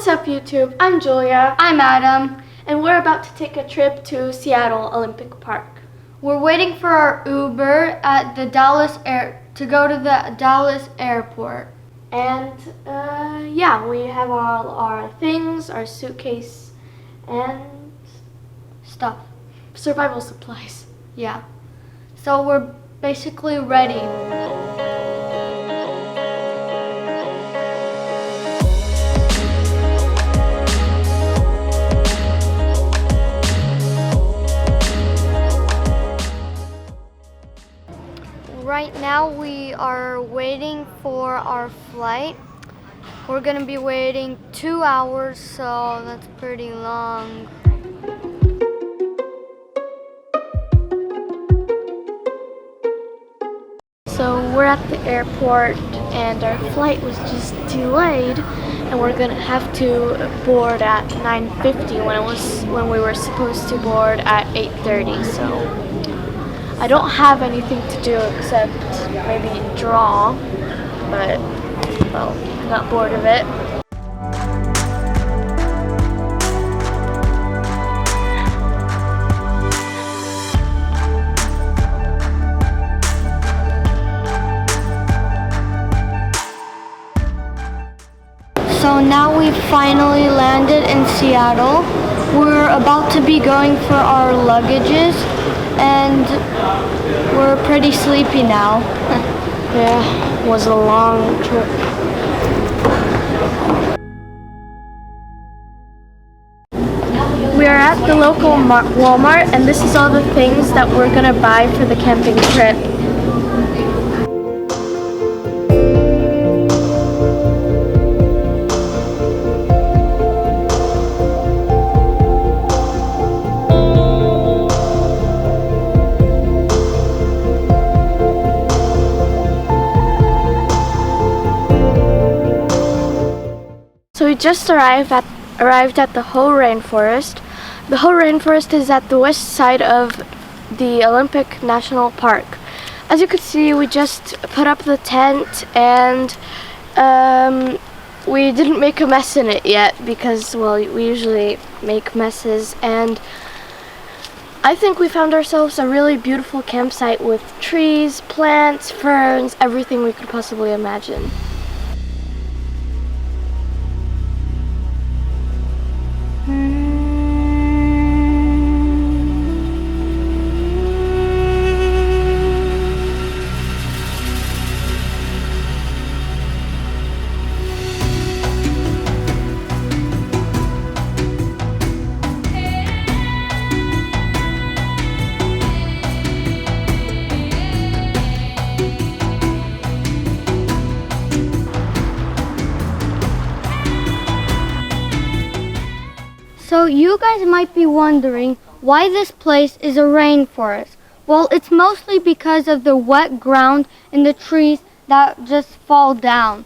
What's up, YouTube? I'm Julia. I'm Adam. And we're about to take a trip to Seattle Olympic Park. We're waiting for our Uber at the to go to the Dallas airport. And yeah, we have all our things, our suitcase, and Stuff. survival supplies. Yeah. So we're basically ready. Right now we are waiting for our flight. We're gonna be waiting 2 hours, so that's pretty long. So we're at the airport and our flight was just delayed, and we're gonna have to board at 9:50 when we were supposed to board at 8:30. So I don't have anything to do except maybe draw, but well, I'm not bored of it. So now we've finally landed in Seattle. We're about to be going for our luggages, and we're pretty sleepy now. Yeah, it was a long trip. We are at the local Walmart, and this is all the things that we're gonna buy for the camping trip. So we just arrived at the Hoh Rainforest. The Hoh Rainforest is at the west side of the Olympic National Park. As you can see, we just put up the tent, and we didn't make a mess in it yet because, well, we usually make messes, and I think we found ourselves a really beautiful campsite with trees, plants, ferns, everything we could possibly imagine. So you guys might be wondering why this place is a rainforest. Well, it's mostly because of the wet ground and the trees that just fall down.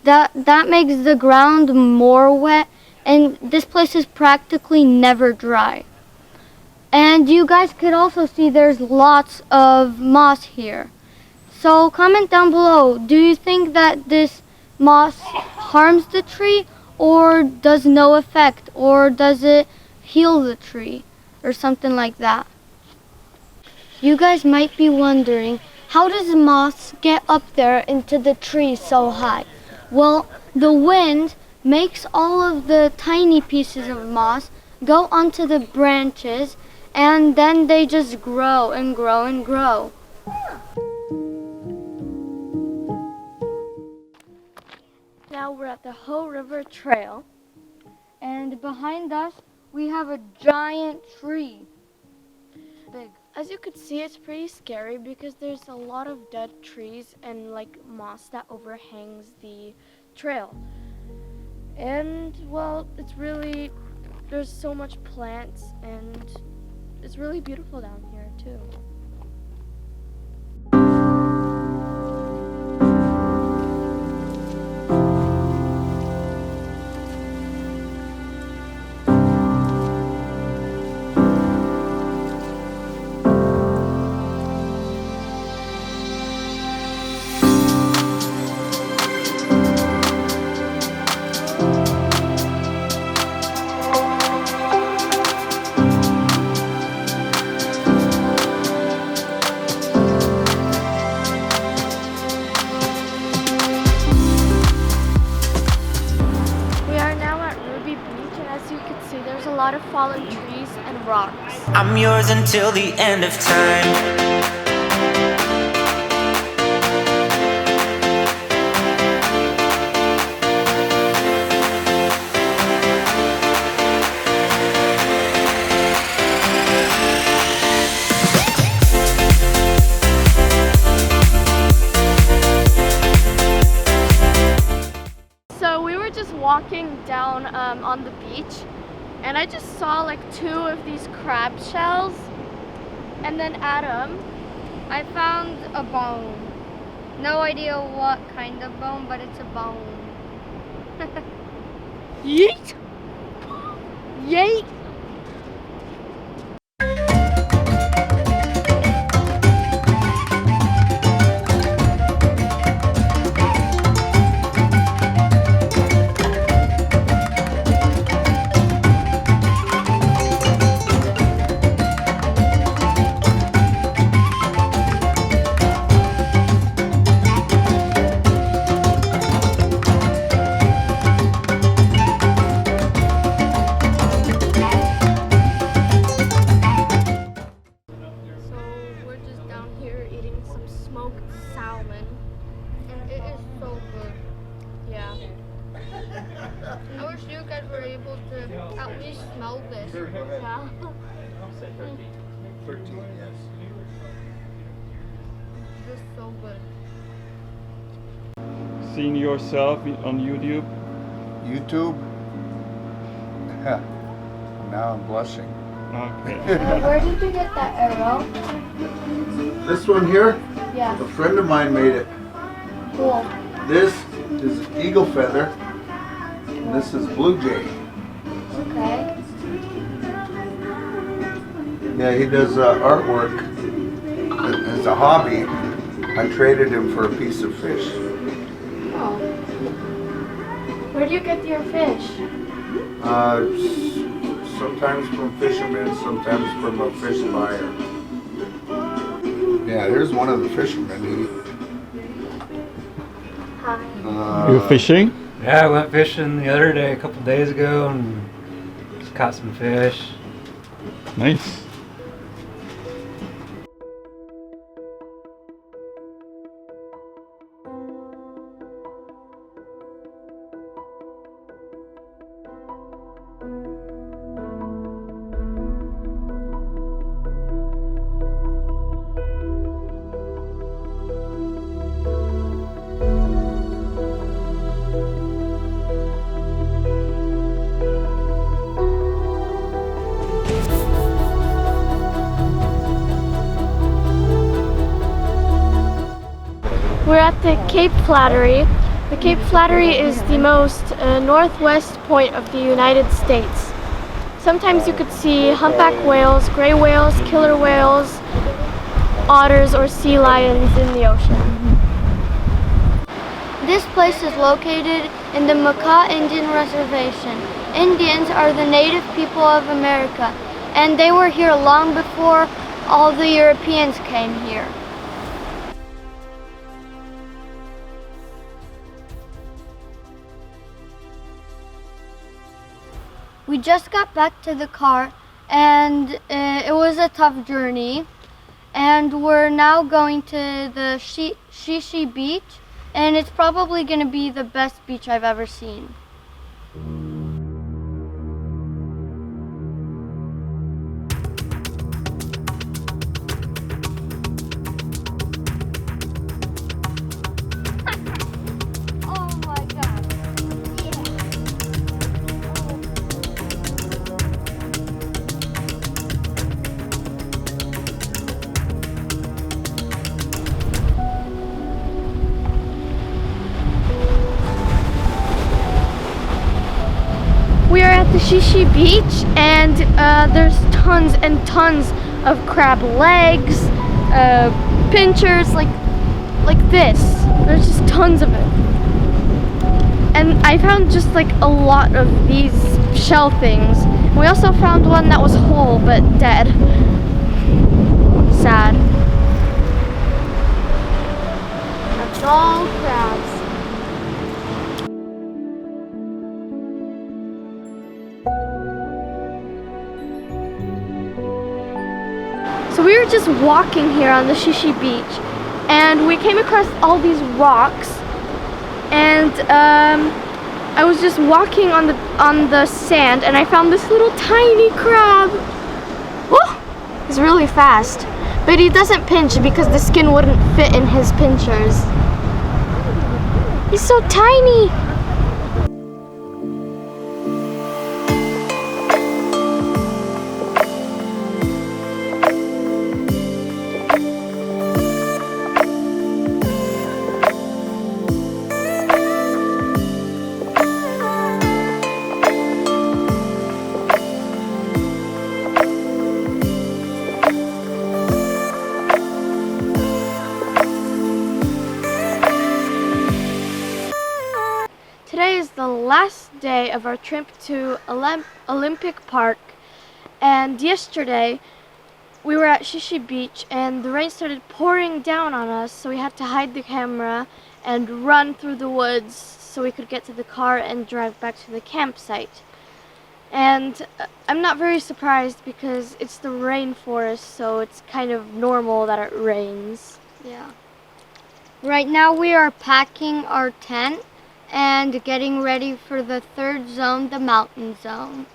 That makes the ground more wet, and this place is practically never dry. And you guys could also see there's lots of moss here. So comment down below, do you think that this moss harms the tree, or does no effect, or does it heal the tree, or something like that? You guys might be wondering, how does the moss get up there into the tree so high? Well, the wind makes all of the tiny pieces of moss go onto the branches, and then they just grow and grow and grow. Now we're at the Hoh River Trail. And behind us, we have a giant tree. Big. As you could see, it's pretty scary because there's a lot of dead trees and like moss that overhangs the trail. And well, there's so much plants, and it's really beautiful down here too. lot of fallen trees and rocks. I'm yours until the end of time. So we were just walking down on the beach, and I just saw like 2 of these crab shells. And then Adam, I found a bone. No idea what kind of bone, but it's a bone. yeet! Yeet! Smoked salmon, And it is so good. yeah. I wish you guys were able to at least smell this. Yeah. 13, yes. This is so good. Seeing yourself on YouTube? YouTube? Now I'm blushing. Okay. Where did you get that arrow? This one here, Yeah. a friend of mine made it. Cool. This is eagle feather, and this is blue jay. Okay. Yeah, he does artwork as a hobby. I traded him for a piece of fish. Oh. Where do you get your fish? Sometimes from fishermen, sometimes from a fish buyer. Yeah, here's one of the fishermen. Hi. You're fishing? Yeah, I went fishing the other day, a couple days ago, and just caught some fish. Nice. We're at the Cape Flattery. The Cape Flattery is the most northwest point of the United States. Sometimes you could see humpback whales, gray whales, killer whales, otters, or sea lions in the ocean. This place is located in the Makah Indian Reservation. Indians are the native people of America, and they were here long before all the Europeans came here. We just got back to the car, and it was a tough journey. And we're now going to the Shishi Beach, and it's probably going to be the best beach I've ever seen. Oh my God. We are at the Shishi Beach, and there's tons and tons of crab legs, pinchers, like this. There's just tons of it. And I found just like a lot of these shell things. We also found one that was whole but dead. Sad. That's all crabs. So we were just walking here on the Shishi Beach, and we came across all these rocks, and I was just walking on the sand, and I found this little tiny crab. Whoa! He's really fast, but he doesn't pinch because the skin wouldn't fit in his pinchers. He's so tiny. Today is the last day of our trip to Olympic Park, and yesterday we were at Shishi Beach and the rain started pouring down on us, so we had to hide the camera and run through the woods so we could get to the car and drive back to the campsite. And I'm not very surprised because it's the rainforest, so it's kind of normal that it rains. Yeah. Right now we are packing our tent and getting ready for the third zone, the mountain zone.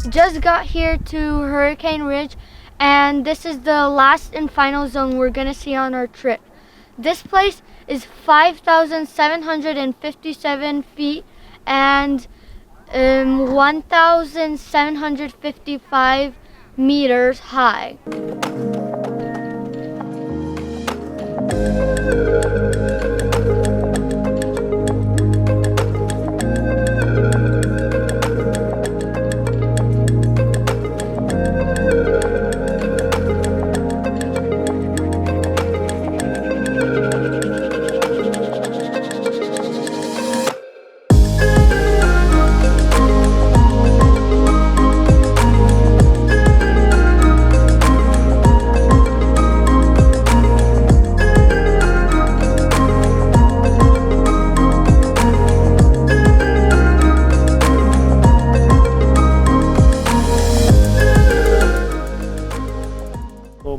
Just got here to Hurricane Ridge, and this is the last and final zone we're gonna see on our trip. This place is 5,757 feet and 1,755 meters high.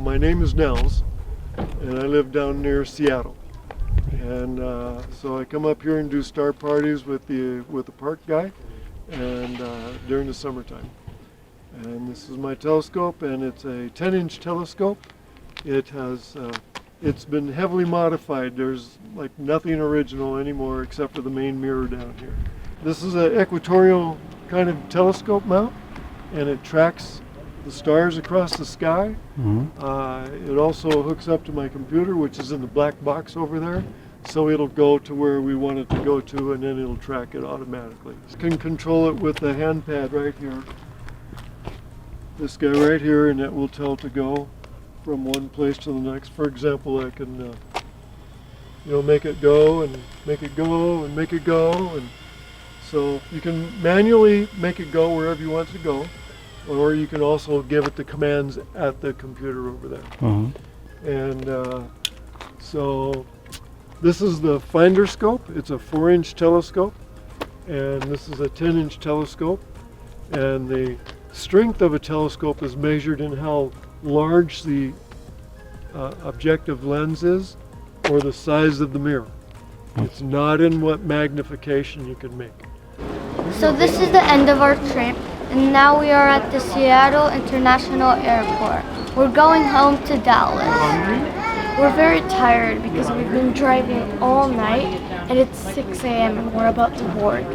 My name is Nels, and I live down near Seattle. And so I come up here and do star parties with the park guy, and during the summertime. And this is my telescope, and it's a 10-inch telescope. It's been heavily modified. There's like nothing original anymore except for the main mirror down here. This is an equatorial kind of telescope mount, and it tracks the stars across the sky. It also hooks up to my computer, which is in the black box over there, so it'll go to where we want it to go to, and then it'll track it automatically. You can control it with the hand pad right here. This guy right here, and it will tell to go from one place to the next. For example, I can make it go and make it go and make it go, and so you can manually make it go wherever you want it to go. Or you can also give it the commands at the computer over there. And so this is the finder scope. It's a 4-inch telescope, and this is a 10-inch telescope. And the strength of a telescope is measured in how large the objective lens is or the size of the mirror. It's not in what magnification you can make. So this is the end of our trip, and now we are at the Seattle International Airport. We're going home to Dallas. We're very tired because we've been driving all night, and it's 6 a.m. and we're about to board.